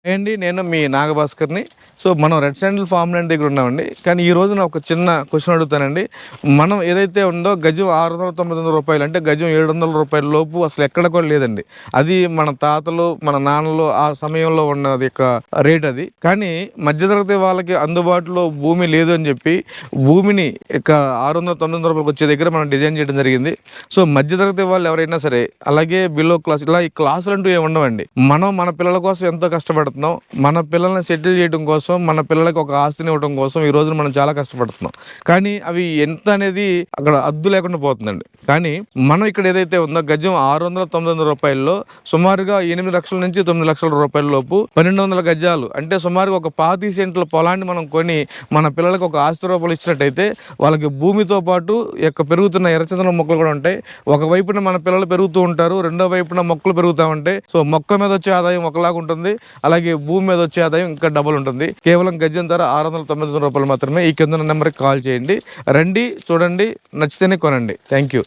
అండి నేను మీ నాగభాస్కర్‌ని. సో, మనం రెడ్ శాండిల్ ఫార్మ్ ల్యాండ్ దగ్గర ఉన్నామండి. కానీ ఈ రోజున ఒక చిన్న క్వెషన్ అడుగుతానండి. మనం ఏదైతే ఉందో గజం రూ. 699 అంటే గజం రూ. 700 లోపు అసలు ఎక్కడ కూడా లేదండి. అది మన తాతలు, మన నాన్నలు ఆ సమయంలో ఉన్నది యొక్క రేట్ అది. కానీ మధ్యతరగతి వాళ్ళకి అందుబాటులో భూమి లేదు అని చెప్పి భూమిని ఇక రూ. 600, 900 వచ్చే దగ్గర మనం డిజైన్ చేయడం జరిగింది. సో, మధ్యతరగతి వాళ్ళు ఎవరైనా సరే అలాగే బిలో క్లాస్ ఇలా ఈ క్లాసులంటూ ఏమి ఉండవండి. మనం మన పిల్లల కోసం ఎంతో కష్టపడుతున్నాం. మన పిల్లల్ని సెటిల్ చేయడం కోసం, మన పిల్లలకి ఒక ఆస్తిని ఇవ్వడం కోసం ఈ రోజున మనం చాలా కష్టపడుతున్నాం. కానీ అవి ఎంత అనేది అక్కడ హద్దు లేకుండా పోతుందండి. కానీ మనం ఇక్కడ ఏదైతే ఉందో గజం రూ. 600, 900 సుమారుగా 8,00,000 నుంచి 9,00,000 రూపాయల లోపు 1,200 గజాలు అంటే సుమారుగా ఒక 25 సెంట్ల పొలాన్ని మనం కొని మన పిల్లలకి ఒక ఆస్తి రూపంలో ఇచ్చినట్టయితే వాళ్ళకి భూమితో పాటు పెరుగుతున్న ఎర్రచందనం మొక్కలు కూడా ఉంటాయి. ఒకవైపున మన పిల్లలు పెరుగుతూ ఉంటారు, రెండో వైపున మొక్కలు పెరుగుతూ ఉంటాయి. సో, మొక్క మీద వచ్చే ఆదాయం ఒకలాగా ఉంటుంది, అలాగే భూమి మీద వచ్చే ఆదాయం ఇంకా డబుల్ ఉంటుంది. కేవలం గజం ధర రూ. 699 మాత్రమే. ఈ కింద నెంబర్కి కాల్ చేయండి. రండి, చూడండి, నచ్చితేనే కొనండి. Thank you.